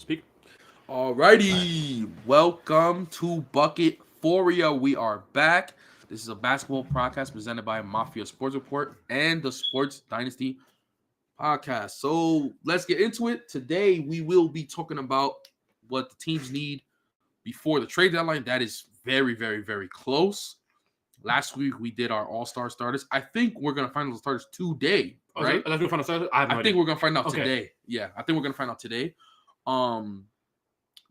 Speak. Alrighty, welcome to Bucketphoria. We are back. This is a basketball podcast presented by Mafia Sports Report and the Sports Dynasty podcast. So let's get into it. Today we will be talking about what the teams need before the trade deadline. That is very, very, very close. Last week we did our all-star starters. I think we're gonna find those starters today, right? Let's do final starters. I have no I idea. think we're gonna find out Okay. today. Yeah, I think we're gonna find out today.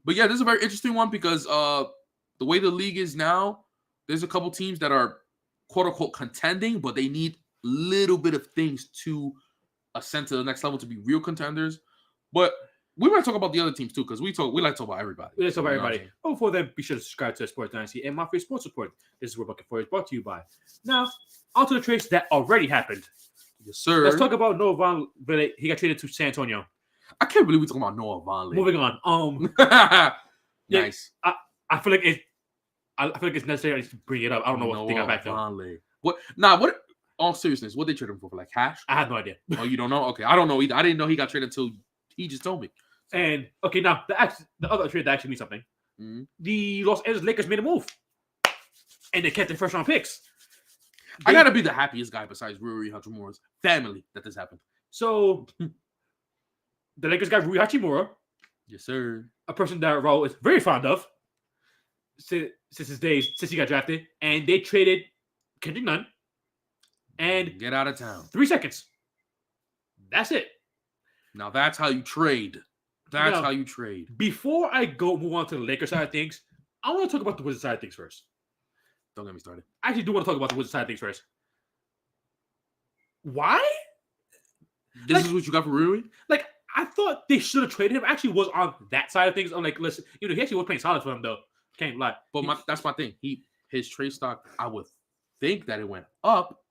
But yeah, this is a very interesting one because the way the league is now, there's a couple teams that are quote unquote contending, but they need a little bit of things to ascend to the next level to be real contenders. But we might talk about the other teams too, because we like to talk about everybody. We like to talk about You know what I'm everybody. But before then, be sure to subscribe to Sports Dynasty and Mafia Sports Report. This is where Bucketphoria is brought to you by. Now, on to the trades that already happened. Yes, sir. Let's talk about Noah Von. He got traded to San Antonio. I can't believe we're talking about Noah Vonleh. Moving on. Nice. I feel like it's necessary to bring it up. I don't know what they got back though. Vonleh. What? Nah. What? All seriousness, what they traded him for? Like cash? I had no idea. Oh, you don't know? Okay, I don't know either. I didn't know he got traded until he just told me. And okay, now the other trade that actually means something. Mm-hmm. The Los Angeles Lakers made a move, and they kept their first round picks. I gotta be the happiest guy besides Rui Hachimura's family that this happened. So the Lakers got Rui Hachimura, Yes, sir. a person that Raul is very fond of since his days, since he got drafted, and they traded Kendrick Nunn and Get out of town. 3 seconds. That's it. Now that's how you trade. That's Now, how you trade. Before I move on to the Lakers side of things, I want to talk about the Wizards side of things first. Don't get me started. I actually do want to talk about the Wizards side of things first. Why? This is what you got for Rui? Like, I thought they should have traded him. I actually was on that side of things. I'm like, listen, he actually was playing solid for them, though. Can't lie. But that's my thing. His trade stock, I would think that it went up,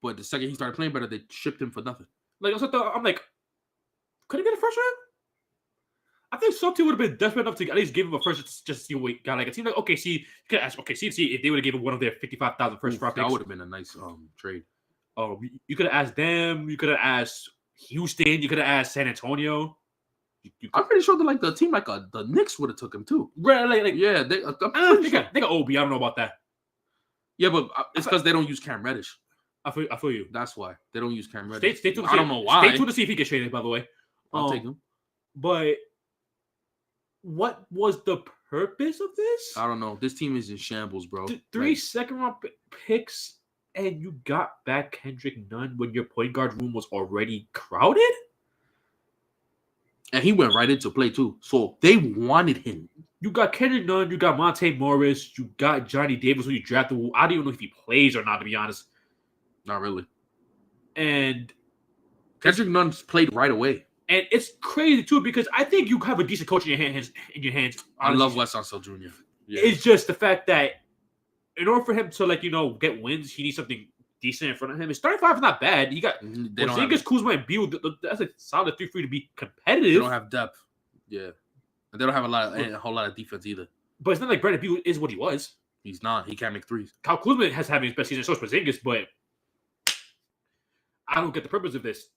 but the second he started playing better, they shipped him for nothing. Like, I'm like, could he get a first round? I think some team would have been desperate enough to at least give him a first just to see what he got. Like, a team like OKC, you could ask OKC to see if they would have given one of their 55,000 first round picks. That would have been a nice trade. Oh, you could have asked them. You could have asked Houston. You could have asked San Antonio. I'm pretty sure that the team the Knicks would have took him too. Right, like Yeah, they got OB. I don't know about that. Yeah, but it's because they don't use Cam Reddish. I feel you. That's why they don't use Cam Reddish. Stay tuned. I don't know why. Stay tuned to see if he gets traded. By the way, I'll take him. But what was the purpose of this? I don't know. This team is in shambles, bro. Three second round picks, and you got back Kendrick Nunn when your point guard room was already crowded. And he went right into play too. So they wanted him. You got Kendrick Nunn, you got Monte Morris, you got Johnny Davis who you drafted. I don't even know if he plays or not, to be honest. Not really. And Kendrick Nunn played right away. And it's crazy too because I think you have a decent coach in your hands. I love Wes Unseld Jr. Yeah. It's just the fact that in order for him to get wins, he needs something decent in front of him. His starting five is not bad. You got Porzingis, Kuzma, and Beal. That's a solid 3 for you to be competitive. They don't have depth. Yeah, and they don't have a whole lot of defense either. But it's not like Brandon Beal is what he was. He's not. He can't make threes. Kyle Kuzma has having his best season. So is Porzingis, but I don't get the purpose of this.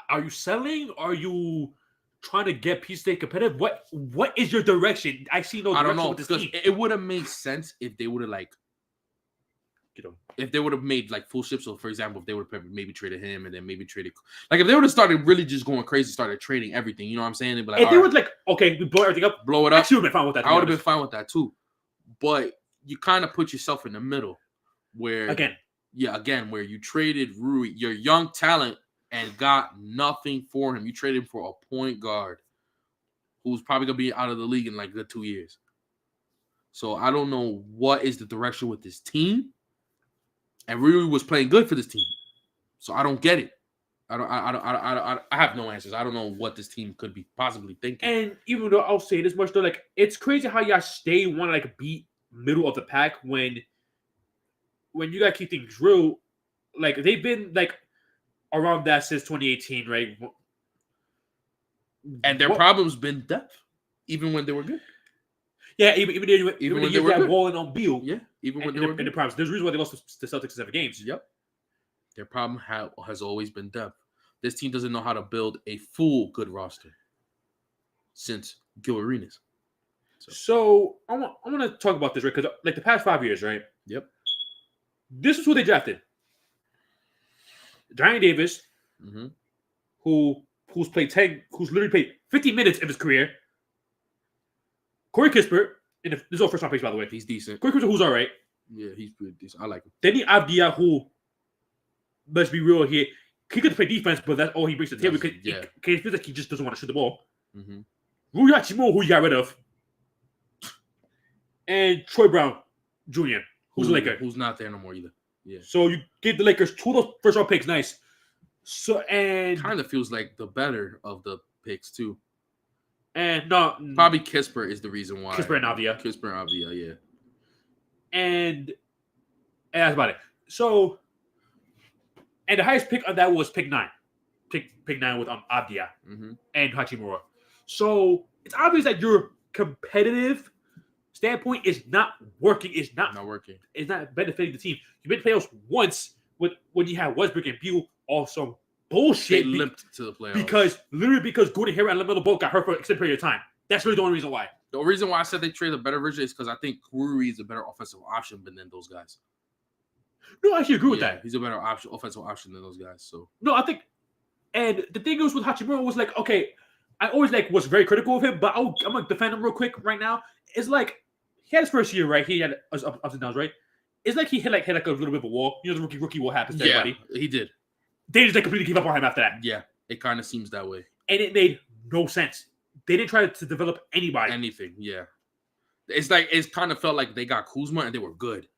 Are you selling? Are you trying to get pieces to stay competitive? What is your direction? I see no direction. I don't know with this because team. it would have made sense if they would have if they would have made full ships. So for example, if they would have maybe traded him and then maybe traded if they would have started really just going crazy, started trading everything. You know what I'm saying? They'd be like, if they were okay, we blow everything up, blow it up. I would have been fine with that. I would have been fine with that too. But you kind of put yourself in the middle where where you traded Rui, your young talent, and got nothing for him. You traded him for a point guard who's probably gonna be out of the league in good 2 years. So I don't know what is the direction with this team. And Rui was playing good for this team, so I don't get it. I have no answers. I don't know what this team could be possibly thinking. And even though I'll say this much though, it's crazy how y'all want to beat middle of the pack when you gotta keep things real. They've been around that since 2018, right? And their problem's been depth, even when they were good. Yeah, even when they were good. Balling on Beal. Yeah, even when they were good. And the problems. There's a reason why they lost the Celtics in 7 games. Yep. Their problem has always been depth. This team doesn't know how to build a full good roster. since Gil Arenas. So I want to talk about this, right? Because like the past 5 years, right? Yep. This is who they drafted. Johnny Davis, who's literally played 50 minutes of his career. Corey Kispert, this is our first round picks, by the way. He's decent. Corey Kispert, who's all right. Yeah, he's pretty decent. I like him. Then Avdia, who, let's be real here, he could play defense, but that's all he brings to the table because it feels like he just doesn't want to shoot the ball. Rui Hachimura, who you got rid of, and Troy Brown Jr., who's a Laker. Who's not there no more either. Yeah. So you gave the Lakers 2 of those first round picks. Nice. So and kind of feels like the better of the picks too. And no, probably Kispert is the reason why. Kispert and Avdia, yeah. And that's about it. So, and the highest pick on that was pick 9. Pick 9 with Avdia and Hachimura. So it's obvious that your competitive standpoint is not working. It's not working. It's not benefiting the team. You made the playoffs once when you had Westbrook and Beal on some bullshit. They limped to the playoffs because Gordon Hayward and LaMelo both got hurt for an extended period of time. That's really the only reason why. The reason why I said they traded a better version is because I think Rui is a better offensive option than those guys. No, I actually agree with that. He's a better offensive option than those guys. So no, I think, and the thing is with Hachimura was like, okay, I always was very critical of him, but I'm gonna defend him real quick right now. It's like he had his first year, right? He had ups and downs, right? It's like he hit like a little bit of a wall. You know, the rookie wall happens to everybody. He did. They just completely gave up on him after that. Yeah, it kind of seems that way. And it made no sense. They didn't try to develop anything. Yeah, it kind of felt like they got Kuzma and they were good.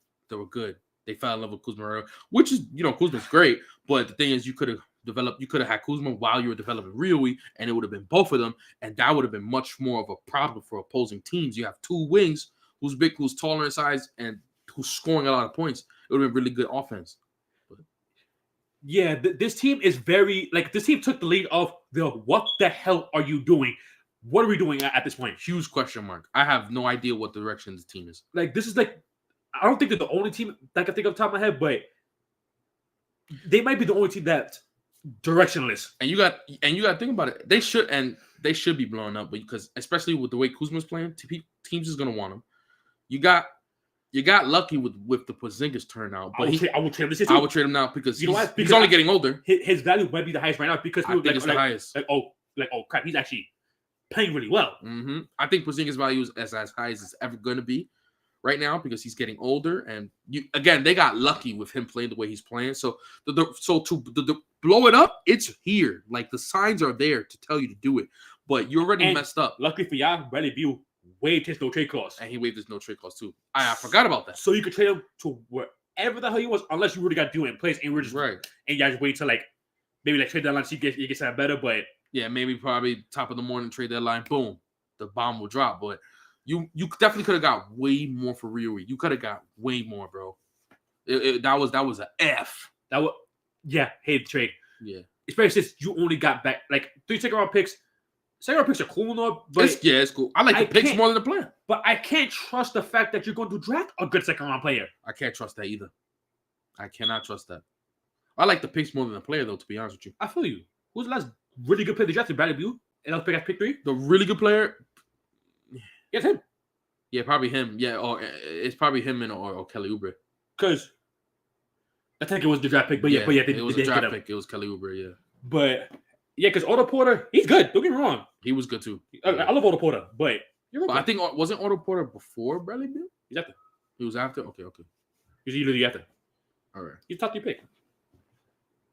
They fell in love with Kuzma, which is Kuzma's great. But the thing is, you could have had Kuzma while you were developing Rui, and it would have been both of them, and that would have been much more of a problem for opposing teams. You have 2 wings, who's big, who's taller in size, and who's scoring a lot of points. It would have been really good offense. Yeah, this team is very this team took the lead of what the hell are you doing? What are we doing at this point? Huge question mark. I have no idea what direction this team is. This is I don't think they're the only team that I can think of top of my head, but they might be the only team that's directionless. And you got to think about it. They should be blowing up, because especially with the way Kuzma's playing, teams is gonna want him. You got lucky with the Porzingis turnout, but I will trade him this year too. I would trade him now because he's only getting older. His value might be the highest right now because I think it's the highest. Oh crap, he's actually playing really well. I think Porzingis' value is as high as it's ever going to be right now because he's getting older, and they got lucky with him playing the way he's playing. So to blow it up, it's here. Like the signs are there to tell you to do it, but you already messed up. Luckily for y'all, Bradley Beal waived his no trade clause, and he waived his no trade clause too. I forgot about that. So you could trade him to wherever the hell he was, unless you really got to do it in place, and we're just right. And you guys wait till maybe trade deadline, so you get something better, but. Yeah, maybe probably top of the morning trade deadline, boom, the bomb will drop. But you definitely could have got way more for Rui. You could have got way more, bro. That was an F. Hate the trade. Yeah, especially since you only got back 3 second-round picks. Second-round picks are cool enough, but it's cool. I like the picks more than the player. But I can't trust the fact that you're going to draft a good second-round player. I can't trust that either. I cannot trust that. I like the picks more than the player, though. To be honest with you, I feel you. Who's the last really good player they drafted? Bradley Beal, and I'll pick at pick 3. The really good player, it's him. Yeah, probably him. Yeah, or it's probably him or Kelly Oubre. Because I think it was the draft pick, but it was a draft pick. It was Kelly Oubre, yeah. But because Otto Porter, he's good. Don't get me wrong. He was good too. I love Otto Porter, but I think wasn't Otto Porter before Bradley Beal? He's after. He was after. Okay. He's literally after. All right. He's top 3 pick.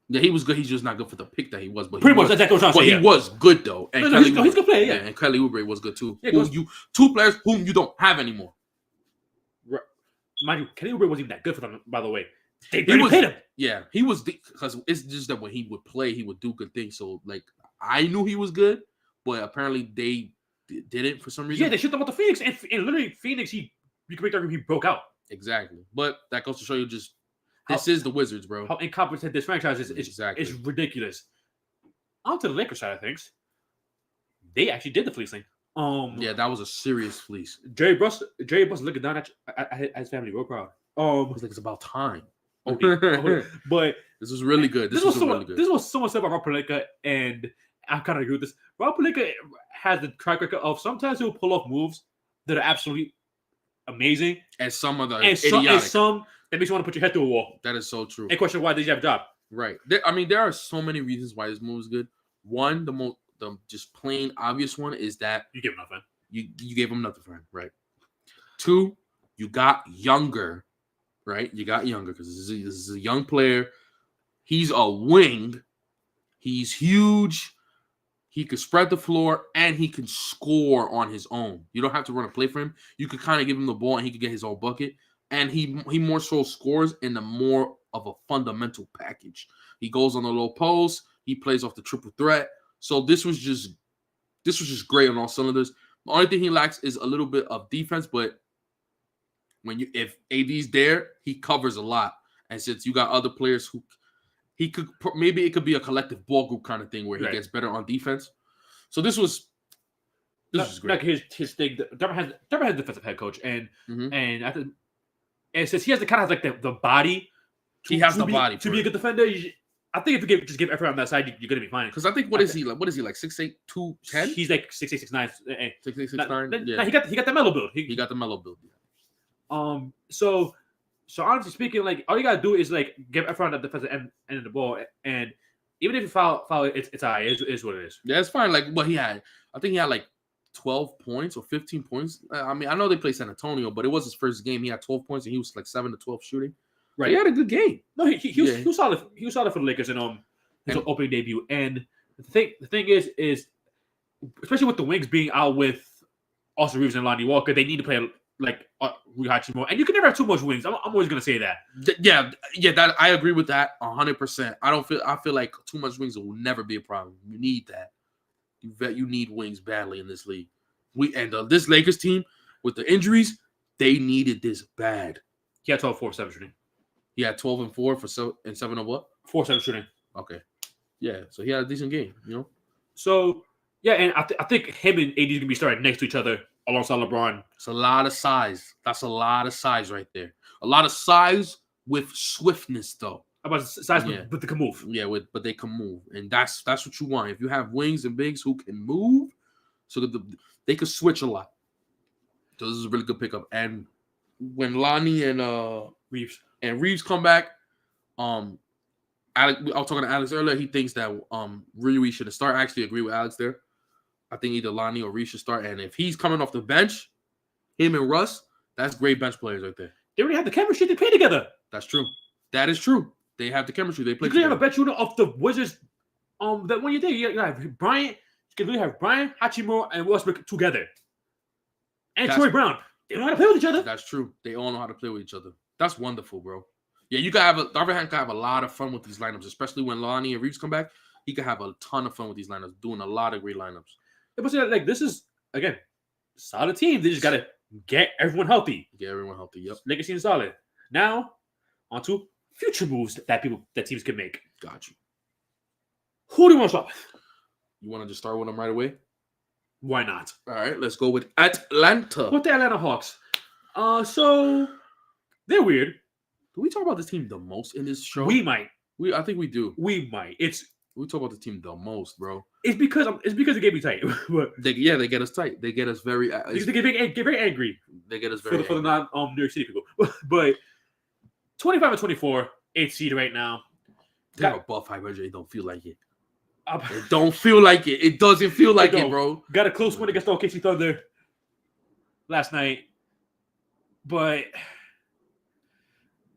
Yeah, he was good. He's just not good for the pick that he was. But pretty much that's what I'm saying. But he was good though. And he's a good player. Yeah, and Kelly Oubre was good too. Yeah, 2 players whom you don't have anymore. Right. Mind you, Kelly Oubre wasn't even that good for them. By the way, they paid him. Yeah, he was because it's just that when he would play, he would do good things. So I knew he was good, but apparently they didn't for some reason. Yeah, they shipped him out to Phoenix, and literally Phoenix, you can make the argument he broke out. Exactly, but that goes to show you just. This is the Wizards, bro. How incompetent this franchise is. Exactly. It's ridiculous. On to the Lakers side of things. They actually did the fleecing. Yeah, that was a serious fleece. Jerry Buss looking down at his family real proud. It's it's about time. But this was really good. This was so much said about Rob Pelinka, and I kind of agree with this. Rob Pelinka has the track record of sometimes he'll pull off moves that are absolutely amazing, and some of the and some that makes you want to put your head through a wall. That is so true. And question why did you have a job? Right. There are so many reasons why this move is good. One, the just plain obvious one is that you gave him nothing. You gave him nothing for him, right? Two, you got younger, right? You got younger because this is a young player. He's a wing. He's huge. He could spread the floor and he can score on his own. You don't have to run a play for him. You could kind of give him the ball and he could get his own bucket. And he more so scores in the more of a fundamental package. He goes on the low post. He plays off the triple threat. So this was just great on all cylinders. The only thing he lacks is a little bit of defense, but if AD's there, he covers a lot. And since you got other players who maybe it could be a collective ball group kind of thing where he gets better on defense. So this was great. Like his thing. Dermot has a defensive head coach, and since he has the body. He has the body to be a good defender. I think if you just give effort on that side, you're gonna be fine. Because I think what is he like? 6'8", 210? He's like 6'8", 6'9". 6'8", 6'9". Yeah. Nah, he got the mellow build. He got the mellow build. Yeah. So honestly speaking, like all you gotta do is like give effort on the defensive end of the ball, and even if you foul it, it's all right. It is what it is. Yeah, it's fine. Like what he had, I think he had like 12 points or 15 points. I mean, I know they played San Antonio, but it was his first game. He had 12 points and he was like 7 to 12 shooting. Right, he had a good game. No, he was solid. He was solid for the Lakers in his opening debut. And the thing is especially with the wings being out with Austin Reeves and Lonnie Walker, they need to play like Rui Hachimura. And you can never have too much wings. I'm always gonna say that. Yeah, that I agree with that 100%. I feel like too much wings will never be a problem. You need that. You need wings badly in this league. This Lakers team with the injuries, they needed this bad. He had 12 4 7 shooting. He had 12 and 4 and 7 of what? 4-7 shooting. Okay. Yeah, so he had a decent game, So yeah, and I think him and AD is gonna be starting next to each other alongside LeBron. It's a lot of size. That's a lot of size right there. A lot of size with swiftness, though. About size, but they can move. Yeah, but they can move, and that's what you want. If you have wings and bigs who can move, so that they can switch a lot. So this is a really good pickup. And when Lonnie and Reeves come back, I was talking to Alex earlier. He thinks that Rui should start. I actually agree with Alex there. I think either Lonnie or Reeves should start. And if he's coming off the bench, him and Russ, that's great bench players right there. They already have the chemistry. They play together. That's true. That is true. They have the chemistry. They play. You could have a bench unit of the Wizards. That when you think you have Bryant, you can really have Bryant, Hachimura, and Westbrook together, and Troy Brown. They know how to play with each other. That's true. They all know how to play with each other. That's wonderful, bro. Yeah, you can have the other hand can have a lot of fun with these lineups, especially when Lonnie and Reeves come back. He can have a ton of fun with these lineups, doing a lot of great lineups. Yeah, but like this is again solid team. They just gotta get everyone healthy. Yep. Lakers team solid. Now on to future moves that teams can make. Got you. Who do you want to start with? You want to just start with them right away? Why not? All right, let's go with Atlanta. With the Atlanta Hawks. So they're weird. Do we talk about this team the most in this show? We might. I think we do. We might. We talk about the team the most, bro. It's because it gave me tight. They get us tight. They get us very. They get very angry. They get us very for the non New York City people. But 25 and 24, 8th seed right now. They're above 500. It don't feel like it. It don't feel like it. It doesn't feel like it, bro. Got a close win against the OKC Thunder last night, but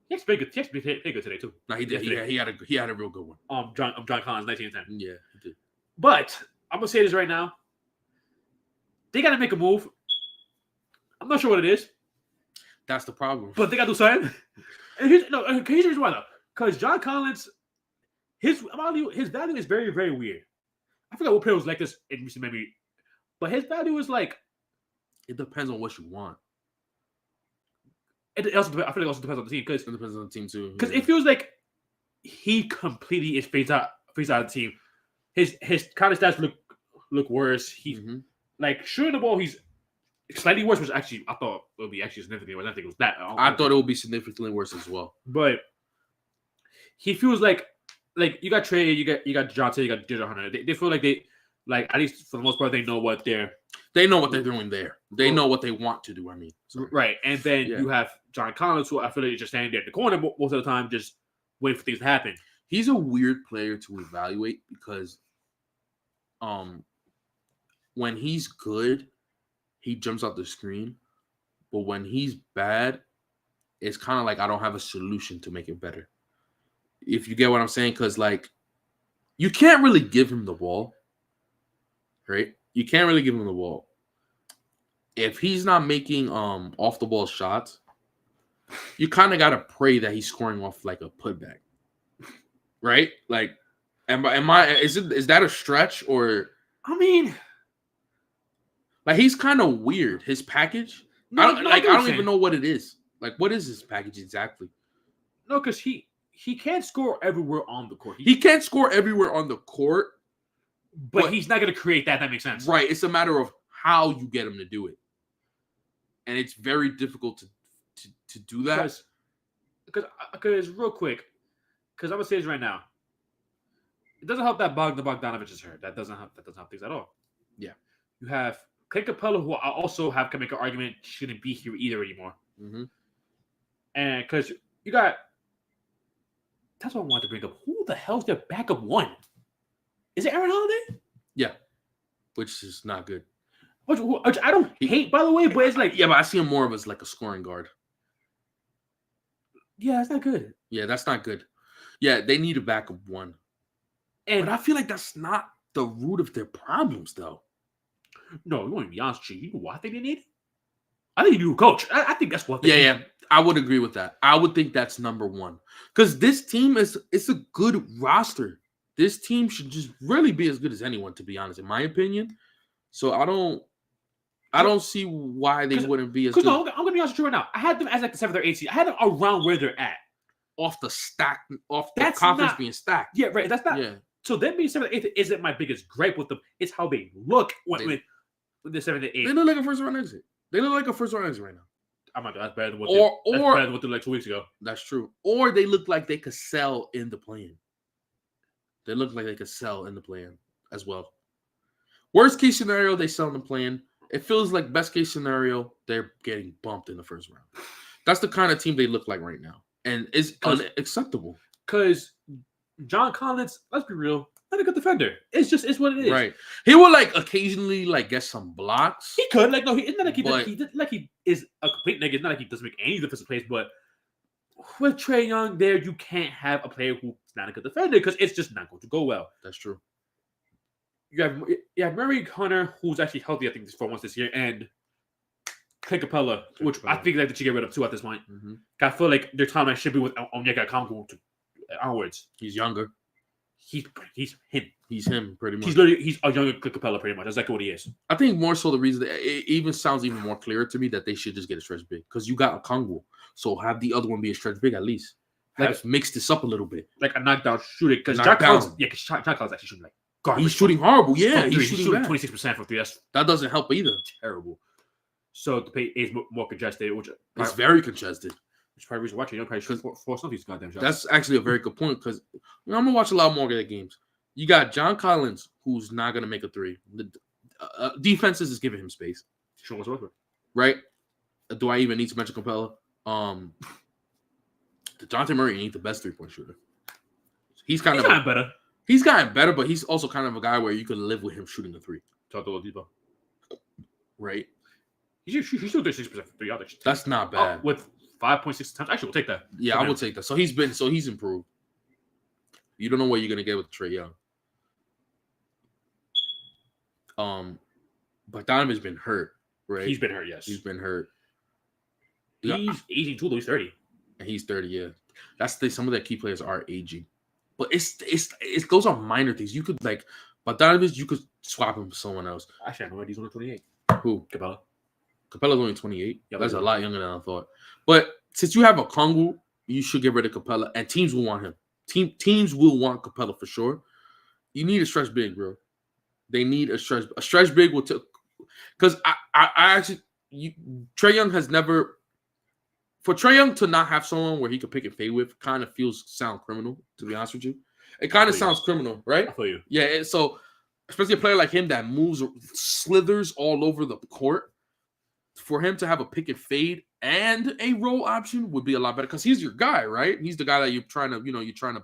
he actually played good today too. No, he did. He had a real good one. John Collins, 19 and 10. Yeah, he did. But I'm gonna say this right now. They gotta make a move. I'm not sure what it is. That's the problem. But they gotta do something. And here's the reason why though. Because John Collins, his value is very, very weird. I forgot what player was like this in recent memory, but his value is like. It depends on what you want. I feel like it also depends on the team because it depends on the team too. Because it feels like he completely is phased out of the team. His kind of stats look worse. He's like shooting the ball. He's slightly worse, which actually I thought it would be actually significantly worse. I think it was that. I thought it would be significantly worse as well. But he feels like you got Trey, you got Jonte, you got Dejounte Hunter. They feel like they Like at least for the most part, they know what they're doing there. They know what they want to do. I mean, right. And then you have John Collins, who I feel like is just standing there in the corner most of the time, just waiting for things to happen. He's a weird player to evaluate because, when he's good, he jumps off the screen, but when he's bad, it's kind of like I don't have a solution to make it better. If you get what I'm saying, because like you can't really give him the ball, right? You can't really give him the ball if he's not making off the ball shots. You kind of gotta pray that he's scoring off like a putback, right? Like, is that a stretch or? I mean, like he's kind of weird. His package, I don't even know what it is. Like, what is his package exactly? No, because he can't score everywhere on the court. He can't score everywhere on the court, but he's not going to create that. That makes sense, right? It's a matter of how you get him to do it, and it's very difficult to do that. Because real quick, because I'm gonna say this right now, it doesn't help that Bogdanovich is hurt. That doesn't help things at all. Yeah, you have Clint Capella, who I also can make an argument shouldn't be here either anymore. Mm-hmm. And because you got, that's what I wanted to bring up. Who the hell's their backup one? Is it Aaron Holiday? Yeah, which is not good. Which I don't hate, by the way, but it's like, yeah, but I see him more of as like a scoring guard. Yeah, that's not good. Yeah, that's not good. Yeah, they need a backup one. But I feel like that's not the root of their problems, though. No, you want to be honest with you. You know what they need? I think you need a coach. I think that's what they need. Yeah, I would agree with that. I would think that's number one. Because this team it's a good roster. This team should just really be as good as anyone, to be honest, in my opinion. So I don't see why they wouldn't be as good. No, I'm going to be honest with you right now. I had them as like the 7th or 8th seed. I had them around where they're at. Off the conference being stacked. Yeah, right. That's not. Yeah. So them being 7th or 8th isn't my biggest gripe with them. It's how they look when they're 7th or 8th. They look like a first round exit. They look like a first round exit right now. I'm not. That's better than what that's better than what they like 2 weeks ago. That's true. Or they look like they could sell in the play-in. They look like they could sell in the play-in as well. Worst case scenario, they sell in the play-in. It feels like best case scenario, they're getting bumped in the first round. That's the kind of team they look like right now. And it's unacceptable. Because John Collins, let's be real, not a good defender. It's what it is. Right. He will occasionally get some blocks. He could. It's not like he is a complete negative. It's not like he doesn't make any defensive plays, but with Trae Young there, you can't have a player who's not a good defender because it's just not going to go well. That's true. You have Murray Hunter, who's actually healthy, I think, for once this year, and Clint Capella, which I think that they should get rid of too at this point. Mm-hmm. I feel like their timeline should be with Onyeka Okongwu onwards. He's younger. He's him. He's him pretty much. He's a younger Clint Capella pretty much. That's exactly what he is. I think more so the reason that it even sounds even more clearer to me that they should just get a stretch big because you got Okongwu, so have the other one be a stretch big at least. Mix this up a little bit, like a knockdown shooter. Because John Collins actually shooting like garbage. He's shooting horrible. Yeah, he's shooting 26% from 3. That doesn't help either. Terrible. So the paint is more congested, which it's very congested. Which probably reason watching. You probably should force some of these goddamn shots. That's actually a very good point because I'm gonna watch a lot more of the games. You got John Collins, who's not gonna make a 3. The defenses is giving him space. Sure, what's with right? Do I even need to mention Capella? DeJounte Murray ain't the best 3-point shooter. He's gotten better. He's gotten better, but he's also kind of a guy where you could live with him shooting the 3. Talk to Oladipo. Right. He's still 36% from 3 others. That's not bad. With 5.6 attempts. Actually, we'll take that. Yeah, I will take that. So he's improved. You don't know what you're gonna get with Trae Young. But Donovan's been hurt, right? He's been hurt, yes. He's been hurt. He's aging too, though. He's 30. And he's 30, yeah. That's some of the key players are aging. But those are minor things. You could but Donovan's you could swap him for someone else. Actually, I know he's only 28. Who? Capella. Capella's only 28. Yeah, that's a lot younger than I thought. But since you have a Okongwu, you should get rid of Capella, and teams will want him. Teams will want Capella for sure. You need a stretch big, bro. They need a stretch big will take because I actually Trae Young has never for Trae Young to not have someone where he could pick and fade with kind of sound criminal, to be honest with you. It kind of sounds criminal, right? I feel you. Yeah, so especially a player like him that slithers all over the court. For him to have a pick and fade and a roll option would be a lot better because he's your guy, right? He's the guy that you're trying to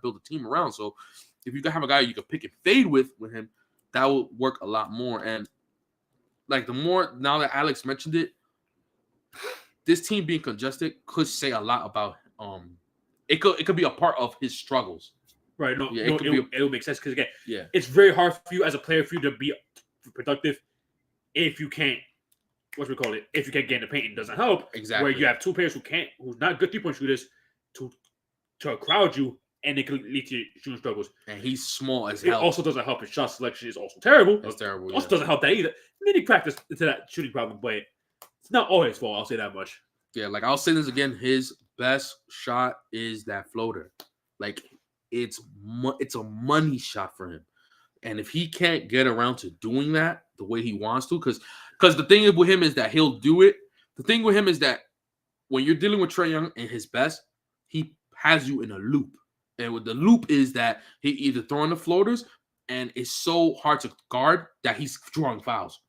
build a team around. So if you can have a guy you can pick and fade with him, that would work a lot more. And like the more now that Alex mentioned it, this team being congested could say a lot about it could be a part of his struggles. Right. No, yeah, it would make sense because again, yeah, it's very hard for you as a player for you to be productive if you can't if you can't get in the paint, it doesn't help. Exactly. Where you have two players who's not good 3-point shooters to crowd you, and it could lead to shooting struggles. And he's small as hell. It also doesn't help. His shot selection is also terrible. That's terrible. Also doesn't help that either. Then he practice into that shooting problem, but it's not all his fault. I'll say that much. Yeah, like I'll say this again. His best shot is that floater. Like it's a money shot for him, and if he can't get around to doing that the way he wants to, because the thing with him is that he'll do it. The thing with him is that when you're dealing with Trae Young and his best, he has you in a loop. And with the loop is that he either throwing the floaters and it's so hard to guard that he's drawing fouls.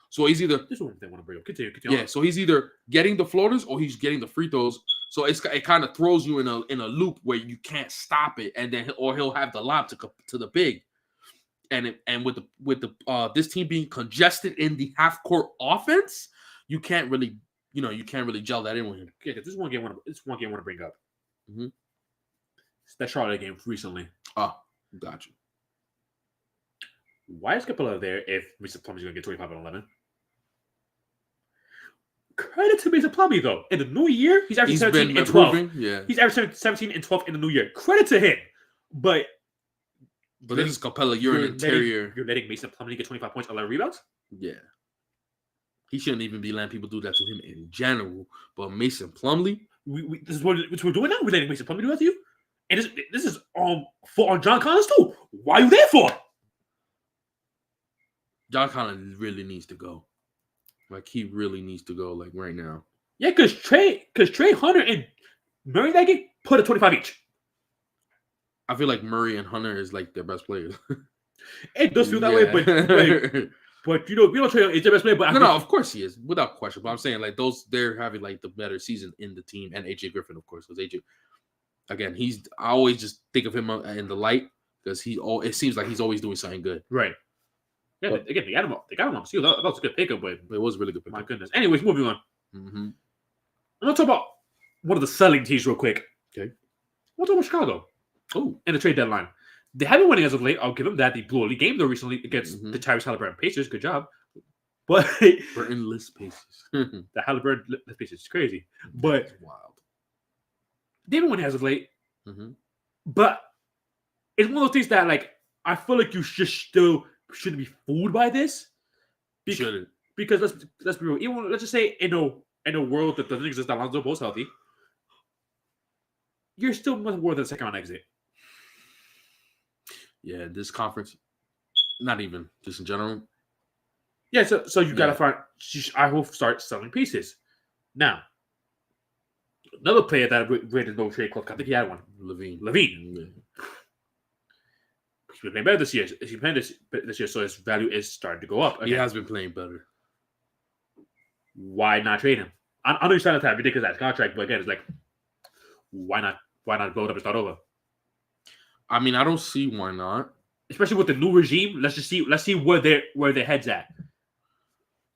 So he's either this is one thing I want to bring up. Continue. Yeah, so he's either getting the floaters or he's getting the free throws. So it kind of throws you in a loop where you can't stop it, and then he'll have the lob to the big. And with the this team being congested in the half court offense, you can't really gel that in with him. Yeah, this is one game I want to bring up. Mm-hmm. It's that Charlotte game recently. Oh, gotcha. Why is Capella there if Mr. Plumlee's going to get 25 and 11? Credit to Mason Plumlee, though. In the new year, he's averaging 17 and 12. Yeah. He's averaging 17 and 12 in the new year. Credit to him. But this is Capella. You're an interior. You're letting Mason Plumlee get 25 points, 11 rebounds? Yeah. He shouldn't even be letting people do that to him in general. But Mason Plumlee. This is what we're doing now? We're letting Mason Plumlee do that to you? And this is for on John Collins, too. Why are you there for? John Collins really needs to go. Like, he really needs to go, like, right now. Yeah, because Trae Hunter and Murray that game put a 25 each. I feel like Murray and Hunter is, like, their best players. It does feel that way, but we don't Trae is their best player. But no, of course he is, without question. But I'm saying, like, they're having, like, the better season in the team. And AJ Griffin, of course, because AJ, again, I always just think of him in the light because it seems like he's always doing something good. Right. Yeah, but, again, they got him on seal. That was a good pickup, but it was a really good pickup. My goodness. Anyways, moving on. Mm-hmm. I'm going to talk about one of the selling teams real quick. Okay. We'll talk about Chicago. Oh, and the trade deadline. They have been winning as of late. I'll give them that. They blew a league game, though, recently against the Tyrese Halliburton Pacers. Good job. But Burton-less Pacers. The Halliburton Pacers is crazy. But that's wild. They've been winning as of late. Mm-hmm. But it's one of those things that, like, I feel like you shouldn't be fooled by this. Shouldn't. Because let's be real. Even let's just say in a world that doesn't exist, that Lonzo Ball's healthy, you're still nothing more than a second round exit. Yeah, this conference, not even just in general. Yeah, so you gotta find. I will start selling pieces. Now, another player that rated no trade clause. I think he had one. Levine. Yeah. He's been playing better this year. He's playing this year, so his value is starting to go up. Again. He has been playing better. Why not trade him? I know you signed a ridiculous contract, but again, it's like, why not blow it up and start over? I mean, I don't see why not. Especially with the new regime. Let's see where their heads at.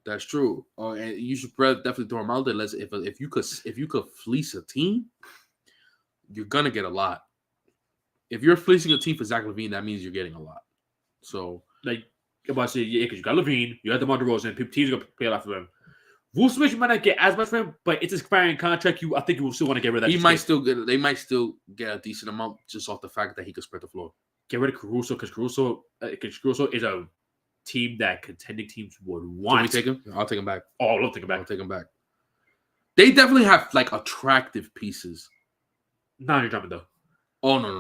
That's true. And you should definitely throw him out there. If you could fleece a team, you're gonna get a lot. If you're fleecing a team for Zach LaVine, that means you're getting a lot. So, like, I'm about to say, yeah, because you got LaVine, you got DeMar DeRozan, teams are gonna pay a lot for him. Vucevic, you might not get as much for him, but it's expiring contract. I think you will still want to get rid of that. They might still get a decent amount just off the fact that he could spread the floor. Get rid of Caruso because Caruso is a team that contending teams would want. Can we take him? I'll take him back. Oh, I'll take him back. I'll take him back. They definitely have like attractive pieces. Not your Drummond though. Oh no,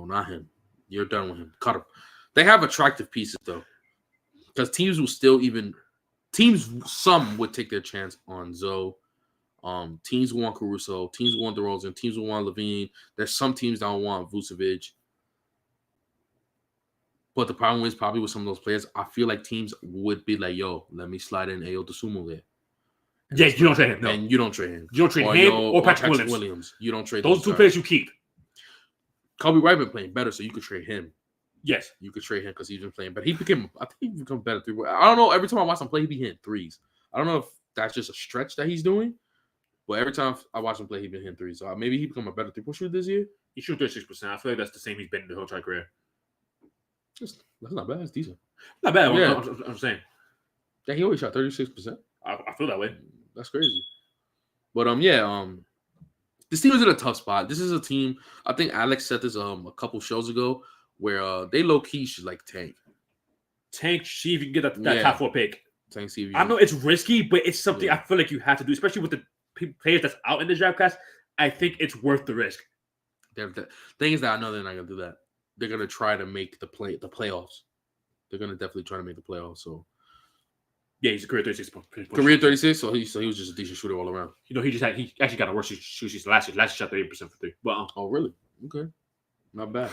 not him. You're done with him. Cut him. They have attractive pieces though, because teams will still some would take their chance on Zoe. Teams will want Caruso. Teams will want DeRozan. Teams will want LaVine. There's some teams that don't want Vucevic. But the problem is probably with some of those players, I feel like teams would be like, "Yo, let me slide in Ayo Dosunmu there." Yeah, you don't trade him. No, and you don't trade him. You don't trade him or Patrick Williams. You don't trade those two players. You keep. Kobe White been playing better, so you could trade him. Yes, you could trade him because he's been playing better. I think he become better three. I don't know. Every time I watch him play, he be hitting threes. I don't know if that's just a stretch that he's doing, but every time I watch him play, he been hitting threes. So maybe he become a better three-point shooter this year. He shoots 36%. I feel like that's the same he's been in the whole entire career. That's not bad. That's decent. Not bad. Yeah. I'm saying. Yeah, he always shot 36%. I feel that way. That's crazy. But this team is in a tough spot. This is a team. I think Alex said this a couple shows ago where they low key should like tank. See if you can get that top 4 pick. Tank. See if you I know it's risky, but it's something I feel like you have to do, especially with the players that's out in the draft class. I think it's worth the risk. The thing is that I know they're not gonna do that. They're gonna try to make the playoffs. They're gonna definitely try to make the playoffs. So yeah, he's a career 36. Career 36. So he was just a decent shooter all around. You know, he actually got a worse shoot season last year. Last year shot 38% for 3. Well, oh really? Okay, not bad.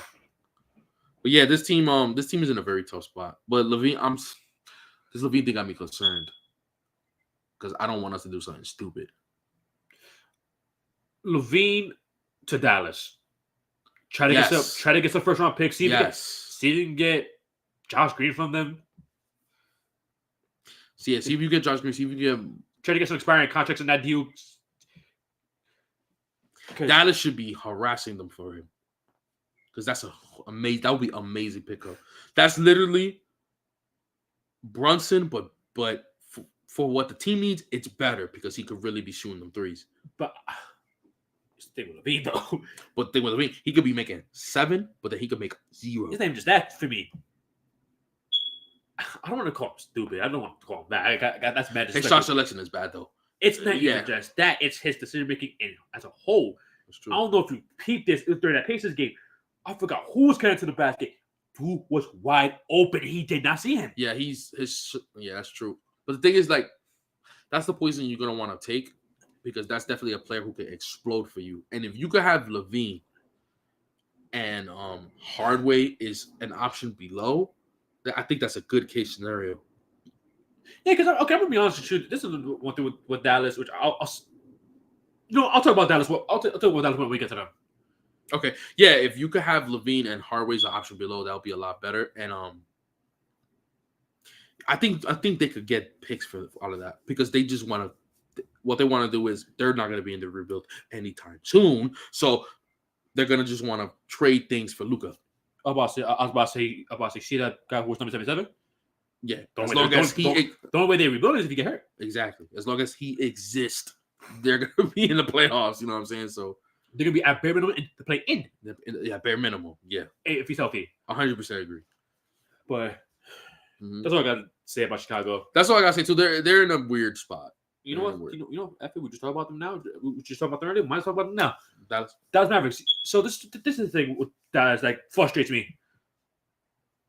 But yeah, this team is in a very tough spot. But this Levine thing got me concerned because I don't want us to do something stupid. Levine to Dallas. Try to get some first round picks. See if you can get Josh Green from them. See if you get Josh Green. See if you get. Try to get some expiring contracts in that deal. Dallas should be harassing them for him because that's amazing. That would be amazing pickup. That's literally Brunson, but for what the team needs, it's better because he could really be shooting them threes. But thing with Levine though. But the thing with Levine, he could be making 7, but then he could make 0. It's not even just that for me. I don't want to call him stupid. I don't want to call him that. That's bad. His shot selection is bad though. It's not even just that. It's his decision making as a whole. That's true. I don't know if you peeped this during that Pacers game. I forgot who was cutting to the basket. Who was wide open? He did not see him. Yeah, that's true. But the thing is, like, that's the poison you're gonna want to take because that's definitely a player who can explode for you. And if you could have Levine and Hardaway is an option below, I think that's a good case scenario. Yeah, because I'm gonna be honest with you. This is one thing with Dallas, which I'll talk about Dallas. I'll talk about Dallas when we get to them. Okay, yeah. If you could have Levine and Hardaway's an option below, that would be a lot better. And I think they could get picks for all of that because they just want to. What they want to do is they're not going to be in the rebuild anytime soon, so they're going to just want to trade things for Luka. I was about to say, see that guy who was number 77? Yeah. The only way they rebuild is if he get hurt. Exactly. As long as he exists, they're going to be in the playoffs. You know what I'm saying? So they're going to be at bare minimum to play in. Yeah, bare minimum. Yeah. If he's healthy. 100% agree. But that's all I got to say about Chicago. That's all I got to say, too. They're in a weird spot. You know what? You know, after we just talk about them now. We just talk about them earlier. Might as well talk about them now. Dallas Mavericks. So this is the thing that is like frustrates me.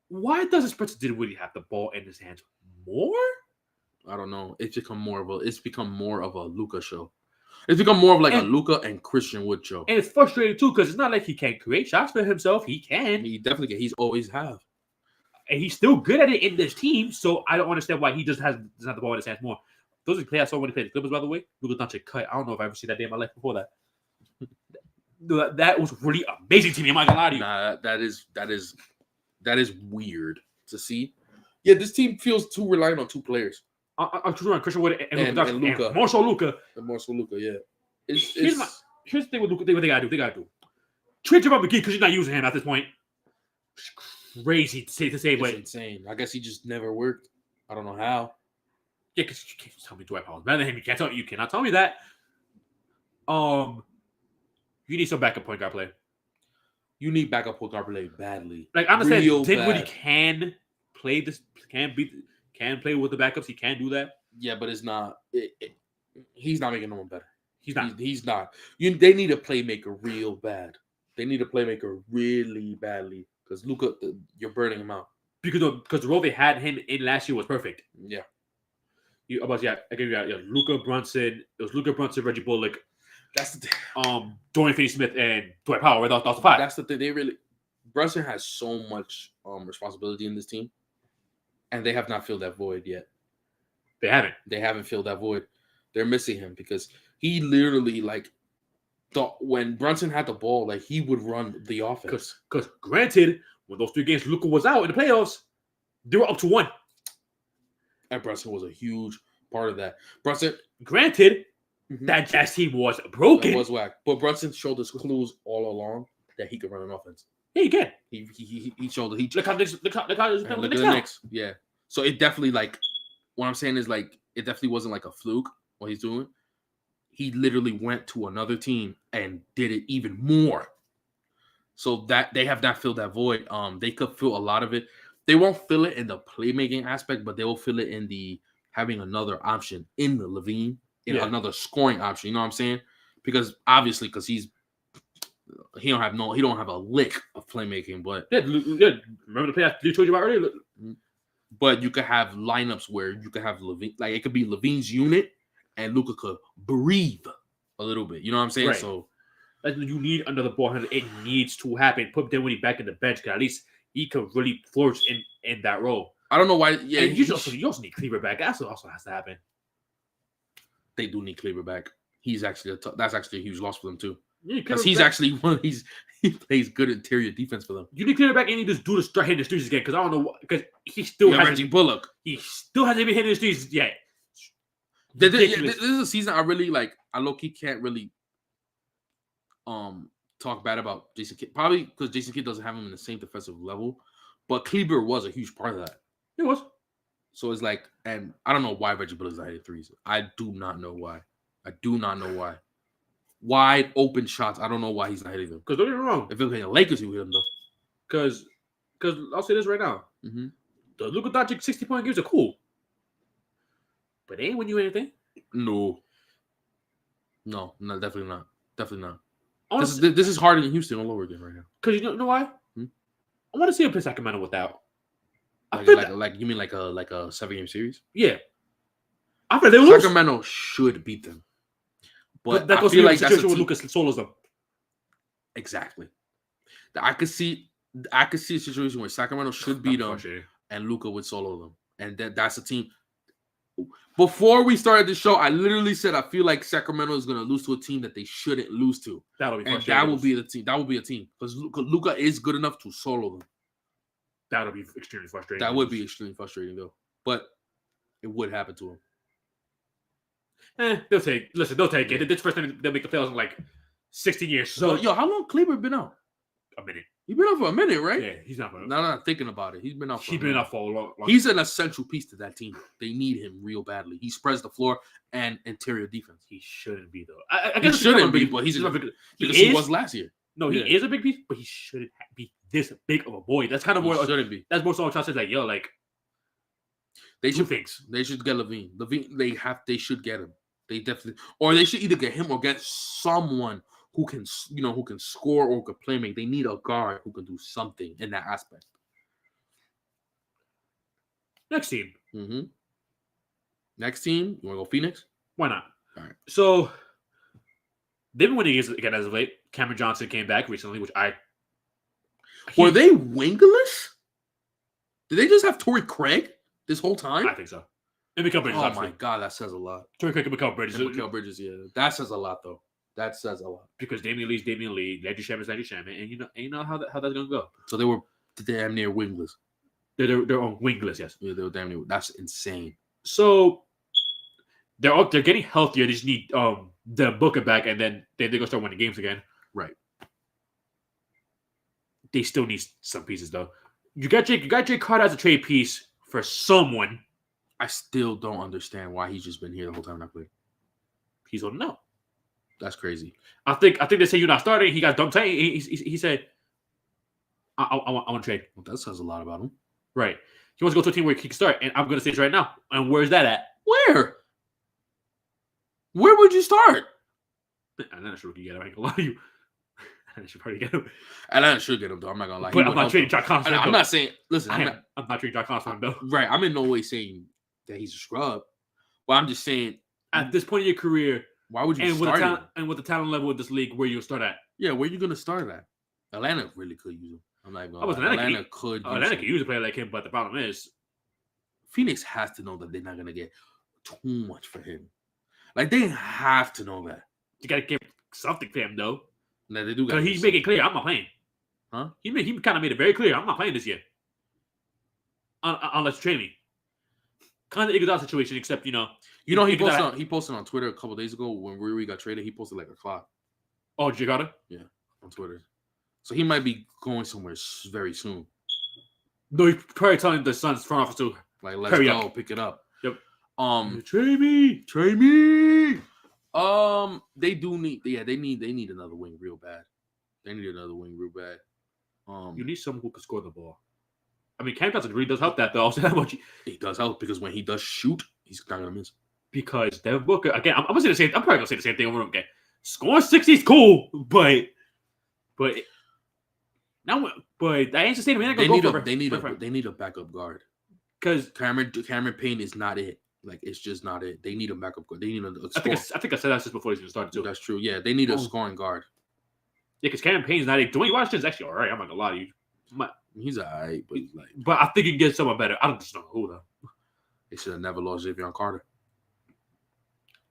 Why doesn't Spencer Dinwiddie have the ball in his hands more? I don't know. It's become more of a Luka show. It's become more of like a Luka and Christian Wood show. And it's frustrating too because it's not like he can't create shots for himself. He can. He definitely can. He's always have. And he's still good at it in this team. So I don't understand why he doesn't have the ball in his hands more. Those are the players I saw when he played the Clippers, by the way. Luka Doncic cut. I don't know if I ever seen that day in my life before that. That was really amazing to me. I'm not gonna lie to you. Nah, that is weird to see. Yeah, this team feels too reliant on 2 players. I'm true on Christian Wood and Luka. And more so Luka. Yeah. Here's the thing with Luka. What they gotta do. Trade Javon McGee because you're not using him at this point. It's crazy to say, but it's insane. I guess he just never worked. I don't know how. Yeah, because you can't tell me Dwight Powell's better than him. You cannot tell me that. You need some backup point guard play. You need backup point guard play badly. Like I understand Dinwiddie can play this, can play with the backups. He can do that. Yeah, but it's not. He's not making no one better. He's not. He's not. They need a playmaker real bad. They need a playmaker really badly because Luka, you're burning him out. Because the role they had him in last year was perfect. Yeah. Luka Brunson. It was Luka Brunson, Reggie Bullock. That's the thing. Dorian Finney-Smith and Dwight Powell. Right? That was the 5. That's the thing. Brunson has so much responsibility in this team, and they have not filled that void yet. They haven't. They haven't filled that void. They're missing him because he literally when Brunson had the ball, like he would run the offense. Because granted, when those 3 games Luka was out in the playoffs, they were up to 1. And Brunson was a huge part of that. Brunson, granted, that Jazz team was broken. It was whack. But Brunson showed us clues all along that he could run an offense. Yeah, he can. He showed it. Look how he's playing with the Knicks. Yeah. So it definitely what I'm saying is it definitely wasn't like a fluke what he's doing. He literally went to another team and did it even more. So that they have not filled that void. They could fill a lot of it. They won't fill it in the playmaking aspect, but they will fill it in the having another option in the Levine, another scoring option. You know what I'm saying? Because obviously, he don't have a lick of playmaking, but remember the play I told you about earlier? But you could have lineups where you could have Levine, it could be Levine's unit, and Luka could breathe a little bit. You know what I'm saying? Right. So you need another ball handler. It needs to happen. Put Dinwiddie back in the bench, because at least he could really flourish in that role. I don't know why. Yeah, and you also need Kleber back. That also has to happen. They do need Kleber back. He's actually that's actually a huge loss for them too. Because he's actually he plays good interior defense for them. You need Kleber back, and you just do the start hitting the streets again. Because I don't know, because he still hasn't. Reggie Bullock. He still hasn't been hitting the streets yet. This is a season I really like. I low-key can't really talk bad about Jason Kidd. Probably because Jason Kidd doesn't have him in the same defensive level. But Kleber was a huge part of that. It was. So it's and I don't know why Reggie Bullock's not hitting threes. I do not know why. Wide open shots. I don't know why he's not hitting them. Because don't get me wrong. If it was the Lakers, he would hit them though. Because I'll say this right now. Mm-hmm. The Luka Doncic 60-point games are cool. But they ain't win you anything. No, definitely not. Definitely not. This is harder than Houston all over again right now. Because you know why? I want to see him play Sacramento without. Like you mean like a 7-game series? Yeah. I feel they lose. Sacramento should beat them. But that I feel like that's where Lucas solos them. Exactly. I could see a situation where Sacramento should beat them and Luka would solo them. And that's a team. Before we started the show, I literally said I feel like Sacramento is going to lose to a team that they shouldn't lose to. That'll be frustrating. And that will be the team. That will be a team. Because Luka is good enough to solo them. That'll be extremely frustrating. That would be extremely frustrating, though. But it would happen to him. They'll take it. This first time they'll make the playoffs in 16 years. So, how long Kleber been out? A minute. He's been out for a minute, right? Yeah, he's not. No, not thinking about it. He's been out for a long. He's an essential piece to that team. They need him real badly. He spreads the floor and interior defense. He shouldn't be, though. I guess he shouldn't be, but he was last year. No, he is a big piece, but he shouldn't be this big of a boy. That's kind of more. Shouldn't be. That's more so Charles says they should fix. They should get Levine. They should get him. They definitely, or they should either get him or get someone who can score or could play make. They need a guard who can do something in that aspect. Next team. Mm-hmm. Next team. You want to go Phoenix? Why not? All right. So they've been winning again as of late. Cameron Johnson came back recently, were they wingless? Did they just have Torrey Craig this whole time? I think so. And Mikal Bridges. Oh my God, that says a lot. Torrey Craig and Mikal Bridges. Yeah, that says a lot though. That says a lot because Damian Lee's Damian Lee, Landry Shaman's Landry Shaman, and you know how that's gonna go. So they were damn near wingless. They're on wingless, yes. Yeah, they were damn near. That's insane. So they're getting healthier. They just need the Booker back, and then they're gonna start winning games again. Right. They still need some pieces though. You got Jay Carter as a trade piece for someone. I still don't understand why he's just been here the whole time I played. He's holding out. That's crazy. I think they say you're not starting. He got dumped. He said, I want to trade. Well, that says a lot about him. Right. He wants to go to a team where he can start, and I'm going to say this right now. And where's that at? Where would you start? Atlanta should get him. I ain't going to lie to you. Atlanta should probably get him. Atlanta should get him, though. I'm not going to lie. But I'm not trading John Collins. I'm not saying, listen. I'm not trading John Collins for him, though. Right. I'm in no way saying that he's a scrub. But I'm just saying. At this point in your career, why would you start him? And with the talent level of this league, where you start at? Yeah, where are you going to start at? Atlanta really could use him. I'm like, I was Atlanta could. Atlanta could use a player like him, but the problem is, Phoenix has to know that they're not gonna get too much for him. Like they have to know that. You gotta give something for him though. No, they do. Because he's making it clear, I'm not playing. Huh? He kind of made it very clear, I'm not playing this year. Unless you trade me. Kind of Iguodala situation, except he posted on Twitter a couple days ago when Rui got traded. He posted like a clock. Oh, Jakarta? Yeah, on Twitter. So he might be going somewhere very soon. No, he's probably telling the Suns front office to like, let's go, pick it up. Yep. Trade me. They do need. Yeah, they need another wing real bad. You need someone who can score the ball. I mean, Cam Johnson really does help that though. I'll say that much. He does help because when he does shoot, he's not gonna miss. Because Devin Booker, again, I'm gonna say the same. I'm probably gonna say the same thing over and over again. Scoring 60 is cool, but now, but that ain't sustainable. They need a backup guard because Cameron Payne is not it. Like it's just not it. They need a backup guard. They need a score. I think I said that just before he's even started too. That's true. Yeah, they need a scoring guard. Yeah, because Cameron Payne's not it. Dwayne Washington's actually all right. I'm not gonna lie to you. He's all right, but I think you can get someone better. I don't just know who though. They should have never lost Javion Carter.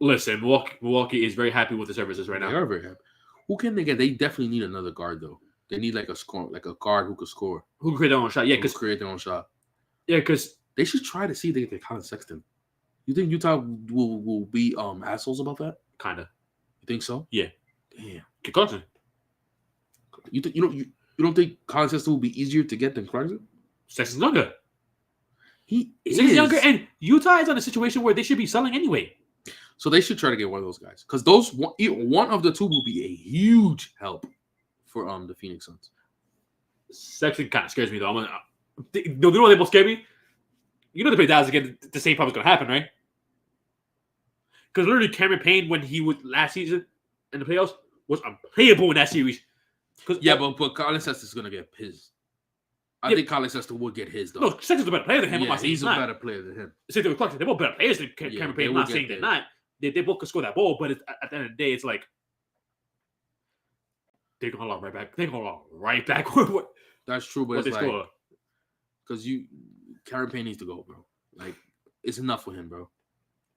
Listen, Milwaukee is very happy with the services right now. They are very happy. Who can they get? They definitely need another guard though. They need like a guard who could score. Who can create their own shot? Yeah, because create their own shot. Yeah, because they should try to see if they get Colin Sexton. You think Utah will be assholes about that? Kinda. You think so? Yeah. Damn. Get Clarkson. You don't think Colin Sexton will be easier to get than Clarkson? Sexton's younger. He's younger, and Utah is in a situation where they should be selling anyway. So they should try to get one of those guys because one of the two will be a huge help for the Phoenix Suns. Sexton kind of scares me though. You know what will scare me? You know they play Dallas again. The same problem is going to happen, right? Because literally Cameron Payne, when he was last season in the playoffs, was unplayable in that series. Yeah, but Colin Sexton's going to get his. I think Colin Sexton will get his, though. No, Sexton's a better player than him. Yeah, he's a better player than him. Same thing with Clarkson. They're both better players than Cameron Payne. I'm not saying they're not. They both can score that ball, but at the end of the day, it's like they're going to right back. They're going right back. That's true, but it's like because Cameron Payne needs to go, bro. Like it's enough for him, bro.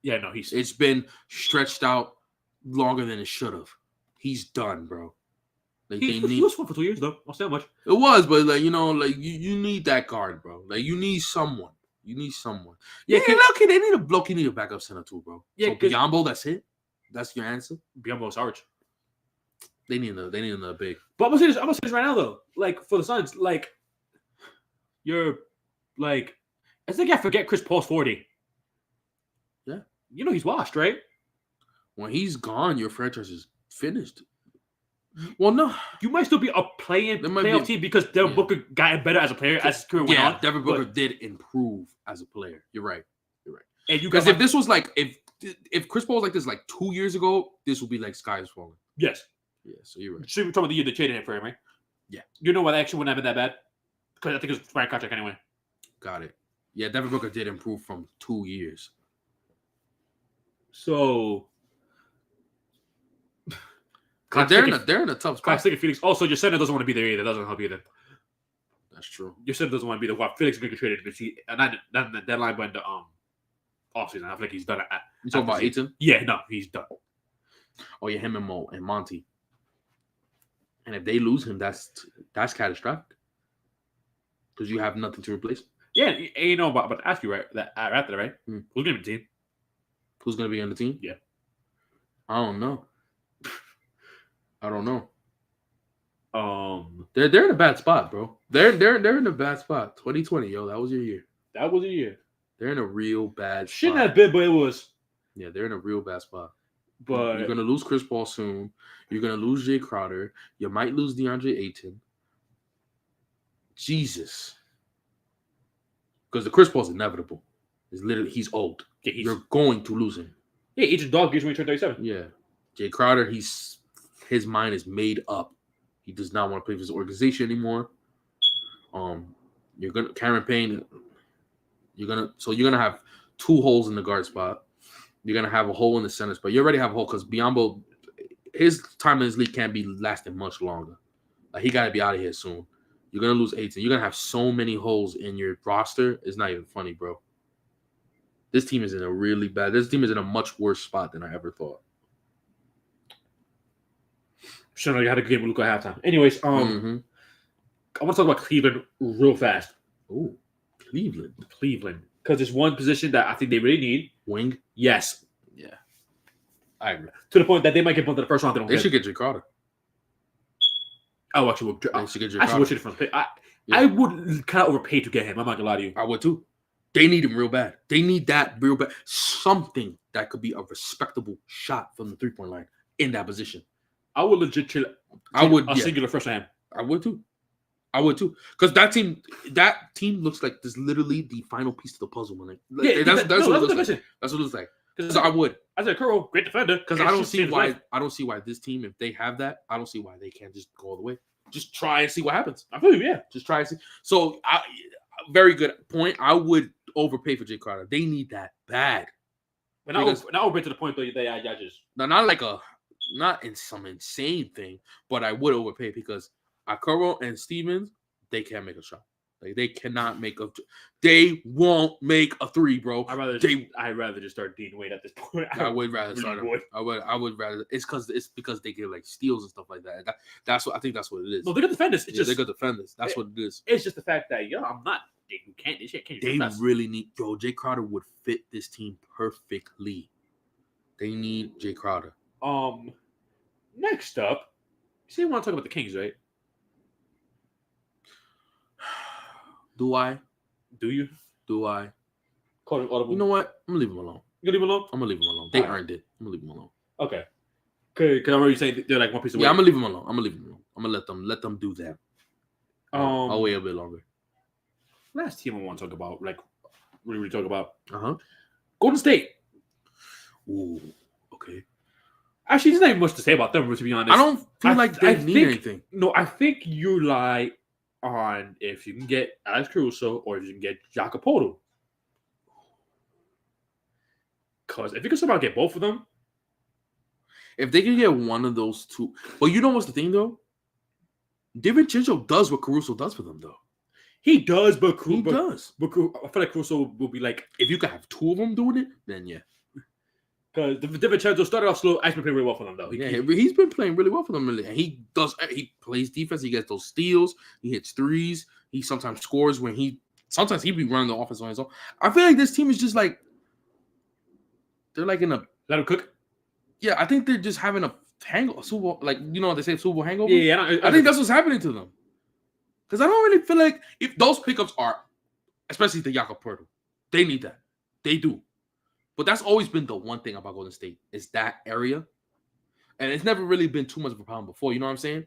Yeah, no, it's been stretched out longer than it should have. He's done, bro. Like he was fun for 2 years though. I'll say how much. It was, but like you need that guard, bro. Like you need someone. Yeah, they need a backup center too, bro. Yeah, so Biyombo, that's it. That's your answer. Biyombo's Sarge. They need another big. But I'm gonna say this right now though. Like for the Suns, like you're like I think I forget Chris Paul's 40. Yeah. You know he's washed, right? When he's gone, your franchise is finished. Well, no. You might still be a playoff team because Devin Booker got better as a player as his career went on. Devin Booker did improve as a player. You're right. And because if this was like if Chris Paul was like this like 2 years ago, this would be like sky is falling. Yes. Yeah, so you're right. So we're talking about the year they traded him for him, right? Yeah. You know what? Actually wouldn't have been that bad because I think it was Frank contract anyway. Got it. Yeah, Devin Booker did improve from 2 years. So they're in a tough spot. Felix. Also, your center doesn't want to be there either. That doesn't help either. That's true. Your center doesn't want to be there. Well, Felix is going to get traded because not the deadline, but in the offseason. I feel like he's done. You talking about Ayton? Yeah, no, he's done. Oh yeah, him and Mo and Monty. And if they lose him, that's catastrophic. Because you have nothing to replace. Yeah, and you know about to ask you right after that, right? Who's going to be the team? Who's going to be on the team? Yeah, I don't know. They're in a bad spot, bro. They're in a bad spot. 2020, yo, that was your year. That was a year. They're in a real bad spot. Shouldn't have been, but it was. Yeah, they're in a real bad spot. But you're gonna lose Chris Paul soon. You're gonna lose Jay Crowder. You might lose DeAndre Ayton. Jesus. Because the Chris Paul's inevitable. It's literally he's old. Yeah, you're going to lose him. Yeah, Agent Dog gives me turn 37. Yeah. Jay Crowder, his mind is made up. He does not want to play for his organization anymore. Cameron Payne. You're gonna have 2 holes in the guard spot. You're gonna have a hole in the center spot. You already have a hole because Biyombo, his time in this league can't be lasting much longer. Like he got to be out of here soon. You're gonna lose Ayton. You're gonna have so many holes in your roster. It's not even funny, bro. This team is in a really bad. This team is in a much worse spot than I ever thought. Sure, you had a good game with Luka at halftime. Anyways, I want to talk about Cleveland real fast. Oh, Cleveland, because there's one position that I think they really need. Wing. Yes. Yeah. I agree. To the point that they might get bumped to the first round. They should get Jay Crowder. Oh, actually, they should get Jay Crowder. Actually, from pick. I would kind of overpay to get him. I'm not gonna lie to you. I would too. They need him real bad. They need that real bad. Something that could be a respectable shot from the 3-point line in that position. I would legit chill. Singular first hand. I would too. Because that team looks like this literally the final piece of the puzzle, man. That's what it looks like. That's what it looks like. Because I said Kuro, great defender. Because I don't see why this team, if they have that, I don't see why they can't just go all the way. Just try and see what happens. I feel you, yeah. Just try and see. So very good point. I would overpay for Jay Crowder. They need that bad. But not overpay to the point though I just not in some insane thing, but I would overpay because Akuro and Stevens, they can't make a shot. Like they cannot make a. They won't make a three, bro. I'd rather just start Dean Wade at this point. I would rather start. I would rather. It's because they get like steals and stuff like that. That's what I think. That's what it is. No, they're good defenders. They're good defenders. That's what it is. It's just the fact that I'm not. You can't. They really need. Jay Crowder would fit this team perfectly. They need Jay Crowder. Next up, you say you want to talk about the Kings, right? Do I? Do you? Do I? Call it audible. You know what? I'm gonna leave them alone. You gonna leave them alone? I'm gonna leave them alone. They earned it. I'm gonna leave them alone. Okay. Because I remember you saying they're like one piece away. Yeah, I'm gonna leave them alone. I'm gonna let them do that. I'll wait a bit longer. Last team I want to talk about, like really talk about. Golden State. Ooh. Okay. Actually, there's not even much to say about them, to be honest. I don't feel like they need anything. No, I think you lie on if you can get Alex Caruso or if you can get Jacopoto. Because if you can somehow get both of them. If they can get one of those two. But you know what's the thing, though? DiVincenzo does what Caruso does for them, though. He does, but he does. But I feel like Caruso will be like... If you can have two of them doing it, then yeah. Because DiVincenzo started off slow. He's been playing really well for them, though. He's been playing really well for them. And he plays defense. He gets those steals. He hits threes. He sometimes scores sometimes he be running the offense on his own. I feel like this team is just like, they're like in a... Let him cook? Yeah, I think they're just having a hangover. Like, you know what they say, Super Bowl hangover? Yeah, I think that's what's happening to them. Because I don't really feel like, if those pickups are, especially the Jacob, they need that. They do. But that's always been the one thing about Golden State is that area. And it's never really been too much of a problem before. You know what I'm saying?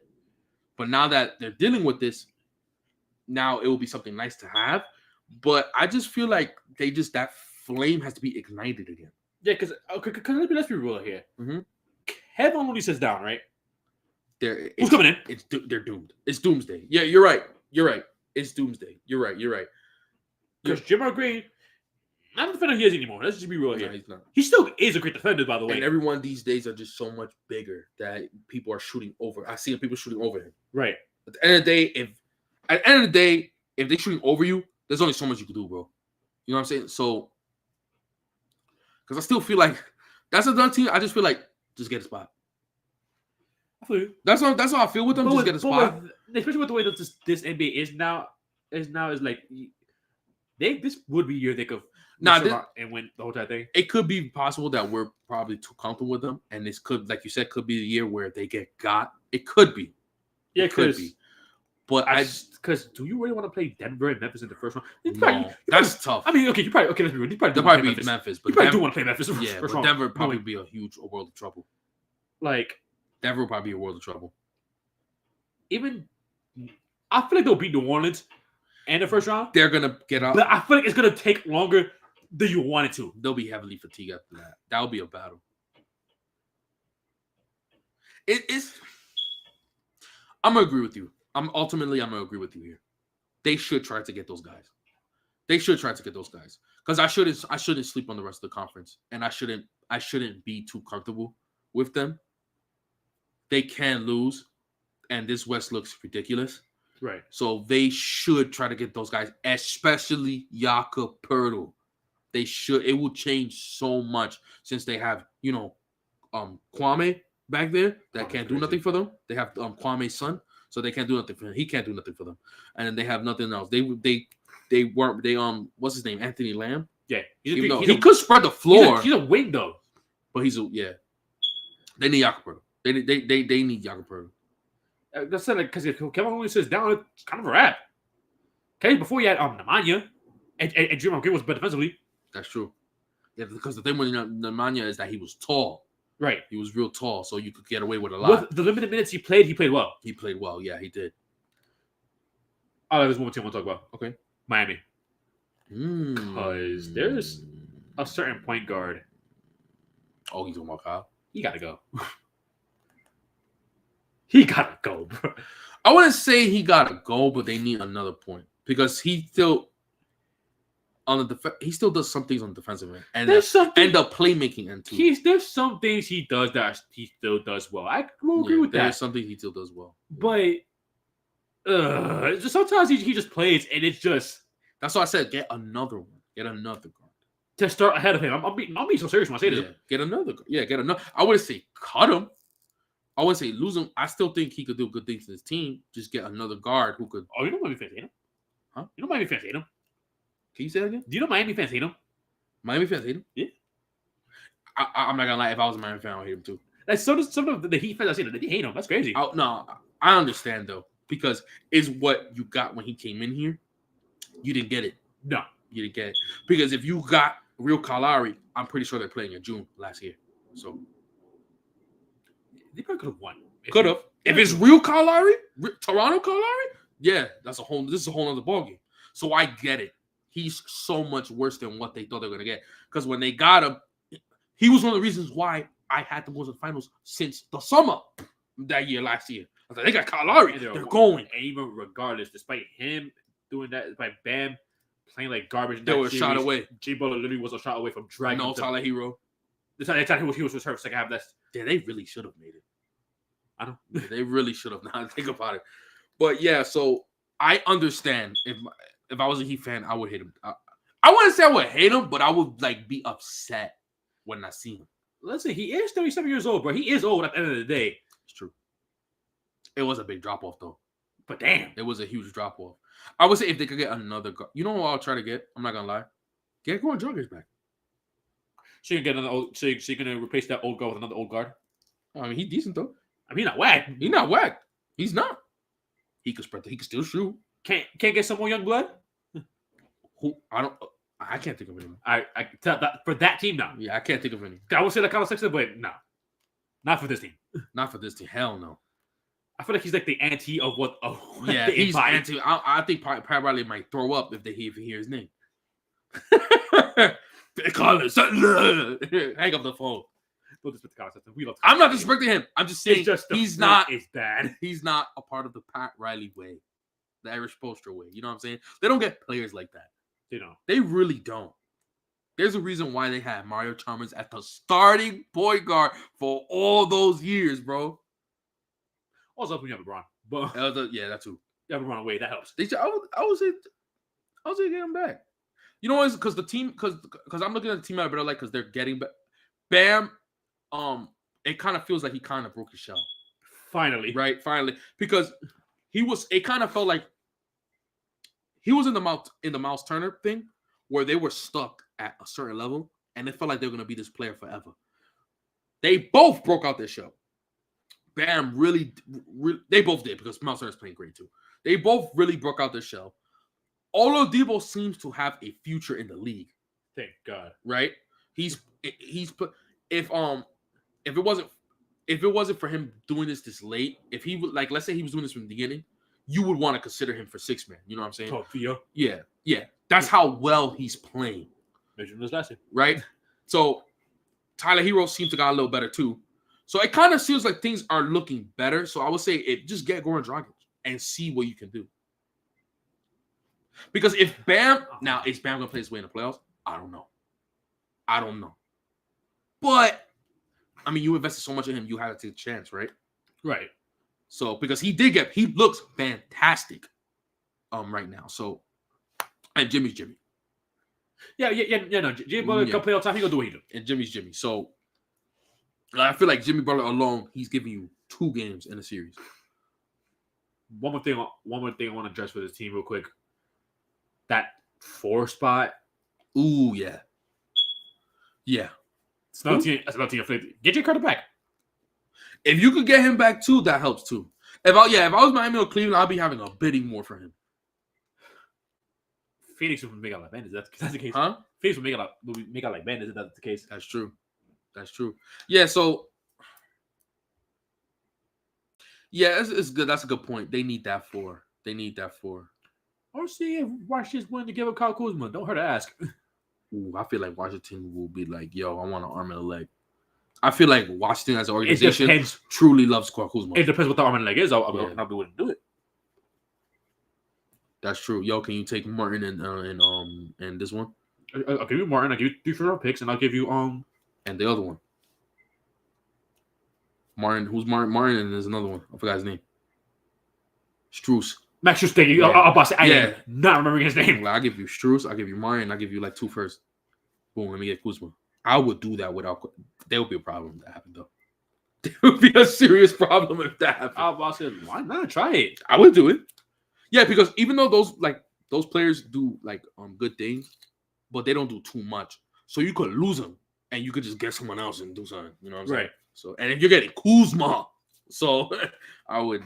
But now that they're dealing with this, now it will be something nice to have. But I just feel like that flame has to be ignited again. Yeah, because let's be real here. Kevin only sits down, right? Who's coming in? They're doomed. It's doomsday. Yeah, you're right. It's doomsday. You're right. Because Jamar Green... not the defender he is anymore. Let's just be real here. No, he's not. He still is a great defender, by the way. And everyone these days are just so much bigger that people are shooting over. I see people shooting over him. Right. At the end of the day, if they're shooting over you, there's only so much you can do, bro. You know what I'm saying? So, because I still feel like that's another team. I just feel like just get a spot. I feel you. That's how I feel with them. Just get a spot. Especially with the way that this NBA is now is like this would be your think of. And win the whole time thing. It could be possible that we're probably too comfortable with them, and this could, like you said, could be the year where they get got. It could be. Yeah, it could be. But because do you really want to play Denver and Memphis in the first round? That's tough. I mean, okay, let's be real. They'll probably beat Memphis, but you probably do want to play Memphis. Yeah, but Denver probably be a world of trouble. Like Denver will probably be a world of trouble. Even I feel like they'll beat New Orleans in the first round. They're gonna get up, but I feel like it's gonna take longer than you want it to. They'll be heavily fatigued after that. That'll be a battle. It's. I'm gonna agree with you. I'm gonna agree with you here. They should try to get those guys. Because I shouldn't sleep on the rest of the conference, and I shouldn't be too comfortable with them. They can lose, and this West looks ridiculous. Right. So they should try to get those guys, especially Jakob Poeltl. They should. It will change so much since they have, Kwame back there that can't do nothing for them. They have Kwame's son, so they can't do nothing for him. He can't do nothing for them, and then they have nothing else. What's his name? Anthony Lamb. Yeah, he could spread the floor. He's a wing though, but They need Jakob Poeltl. They need Jakob Poeltl. That's like because if Kevin Williams sits down, it's kind of a wrap. Okay, before you had Nemanja and Draymond Green was better defensively. That's true. Yeah, because the thing with Nemanja is that he was tall. Right. He was real tall, so you could get away with a lot. With the limited minutes he played well. He played well. Yeah, he did. Oh, there's one more team I want to talk about. Okay. Miami. Because there's a certain point guard. Oh, he's talking about Kyle? He got to go. He got to go, bro. I wouldn't say he got to go, but they need another point. Because he still... he still does some things on the defensive end, and the playmaking end too. There's some things he does that he still does well. I will agree with that. There's some things he still does well, but sometimes he just plays, and it's just. That's why I said get another one, get another guard to start ahead of him. I'm being so serious when I say this. Get another. Yeah, get another. I wouldn't say cut him. I wouldn't say lose him. I still think he could do good things to his team. Just get another guard who could. Oh, you know Miami fans hate him, huh? You know Miami fans hate him. Can you say that again? Do you know Miami fans hate him? Miami fans hate him? Yeah. I'm not gonna lie. If I was a Miami fan, I would hate him too. Like some of the Heat fans I seen, they hate him. That's crazy. No, I understand though, because it's what you got when he came in here. You didn't get it. No, you didn't get it. Because if you got real Kyle Lowry, I'm pretty sure they're playing in June last year. So they probably could have won. Could have. If it's real Kyle Lowry, Toronto Kyle Lowry, yeah, this is a whole other ballgame. So I get it. He's so much worse than what they thought they were going to get. Because when they got him, he was one of the reasons why I had them go to the finals since the summer last year. I was like, they got Kyle Lowry. They're going. And even regardless, despite him doing that, despite Bam playing like garbage, they were a shot away. J Butler literally was a shot away from dragging. No, Tyler Hero. The time he was hurt second half. Yeah, they really should have made it. I don't. They really should have. Now think about it. But yeah, so I understand if I was a Heat fan, I would hate him. I wouldn't say I would hate him, but I would be upset when I see him. Listen, he is 37 years old, bro. He is old at the end of the day. It's true. It was a big drop off though. But damn, it was a huge drop off. I would say if they could get another guard, you know what I'll try to get? I'm not gonna lie. Get Goran Dragic back. So you can get another old. So you're gonna replace that old guard with another old guard. I mean, he's decent though. I mean, not whack. He's not whack. He's not. He could spread. He could still shoot. Can't get some more young blood. Who I can't think of any. I tell that for that team now. Yeah, I can't think of any. I would say that kind of Sexton, but no, not for this team. Not for this team. Hell no. I feel like he's like the anti of what. Yeah, he's anti. I think Pat Riley might throw up if he hear his name. Hang up the phone. I'm not disrespecting him. I'm just saying he's not. It's bad. He's not a part of the Pat Riley way, the Irish Poster way. You know what I'm saying? They don't get players like that. They don't. They really don't. There's a reason why they had Mario Chalmers at the starting point guard for all those years, bro. Also, when you have LeBron, but yeah, that too. You have LeBron away, that helps. I would say get him back. You know what? Because the team, because I'm looking at the team I better like because they're getting back. Bam, it kind of feels like he kind of broke his shell. Finally, right? Finally, because it kind of felt like he was in the Miles Turner thing where they were stuck at a certain level and it felt like they were going to be this player forever. They both broke out their shell. Bam really, they both did because Miles Turner's playing great too. They both really broke out their shell. Oladipo seems to have a future in the league. Thank God. Right? He's put if it wasn't for him doing this late, if he would let's say he was doing this from the beginning, you would want to consider him for six man. You know what I'm saying? Oh, Theo. Yeah. That's how well he's playing. Mentioned this last year. Right? So Tyler Hero seems to got a little better too. So it kind of feels like things are looking better. So I would say just get Goran Dragic and see what you can do. Because if Bam is Bam gonna play his way in the playoffs? I don't know. But I mean, you invested so much in him, you had to take a chance, right? Right. So because he looks fantastic. right now. So, and Jimmy's Jimmy. No, Jimmy Butler can play all the time. He gonna do what he do. And Jimmy's Jimmy. So, I feel like Jimmy Butler alone, he's giving you 2 games in a series. One more thing I want to address for this team real quick. That 4 spot. Ooh, yeah. It's not team. That's about team. Get your Carter back. If you could get him back too, that helps too. If I was Miami or Cleveland, I'd be having a bidding war for him. Phoenix would make out like Bandits. That's the case. Huh? Phoenix would make out like Bandits. If that's the case. That's true. Yeah. So. Yeah, it's good. That's a good point. They need that 4. Or see if Washington's willing to give up Kyle Kuzma. Don't hurt to ask. Ooh, I feel like Washington will be like, yo, I want an arm and a leg. I feel like Washington as an organization truly loves Kyle Kuzma. It depends what the arm and leg is. I'll be willing to do it. That's true. Yo, can you take Martin and this one? I'll give you Martin. I'll give you 3 first-round picks, and I'll give you and the other one. Martin. Who's Martin? Martin, and there's another one. I forgot his name. Strus. Max Strus. Thank you. I am not remembering his name. I'll give you Strus. I'll give you Martin. I'll give you like 2 first. Boom. Let me get Kuzma. I would do that without. There would be a problem if that happened, though. There would be a serious problem if that happened. I said, why not try it? I would do it. Yeah, because even though those players do like good things, but they don't do too much. So you could lose them, and you could just get someone else and do something. You know what I'm saying? Right. So, and if you're getting Kuzma, so I would,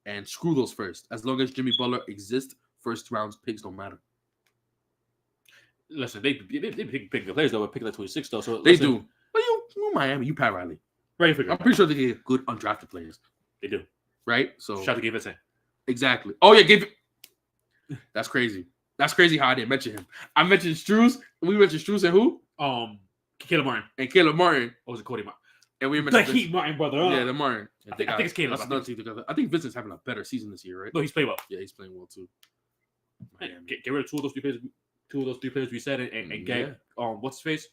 and screw those first. As long as Jimmy Butler exists, first round picks don't matter. Listen, they pick the players though, but pick like 26 though. So they do. But you Miami, you Pat Riley. Right. I'm pretty sure they get good undrafted players. They do. Right. So shout out to Gabe Vincent. Exactly. Oh yeah, That's crazy. That's crazy how I didn't mention him. I mentioned Strus. We mentioned Strus and who? Caleb Martin. And Caleb Martin. Or was it Cody Martin? And we mentioned the Heat Martin brother. Yeah, the Martin. I think it's Caleb. That's another team together. I think Vincent's having a better season this year, right? No, he's playing well. Yeah, he's playing well too. Get rid of 2 of those 3 players. 2 of those 3 players we said, and get what's his face?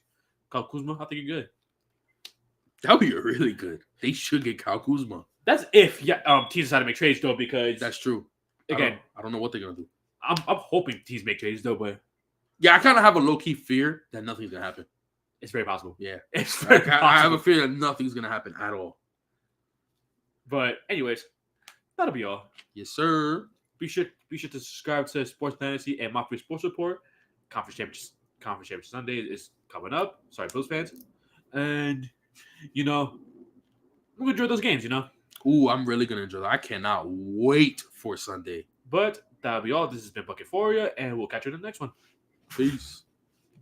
Kyle Kuzma. I think you're good. That would be really good. They should get Kyle Kuzma. That's if teams decide to make trades though, because that's true. Again, I don't know what they're gonna do. I'm hoping teams make trades though, but yeah, I kind of have a low key fear that nothing's gonna happen. It's very possible. Yeah, it's very possible. I have a fear that nothing's gonna happen at all. But anyways, that'll be all. Yes, sir. Be sure to subscribe to Sports Dynasty and Mafia Sports Report. Conference Championship Sunday is coming up. Sorry, Bills fans, and we'll enjoy those games. Ooh, I'm really gonna enjoy that. I cannot wait for Sunday. But that'll be all. This has been Bucketphoria, and we'll catch you in the next one. Peace.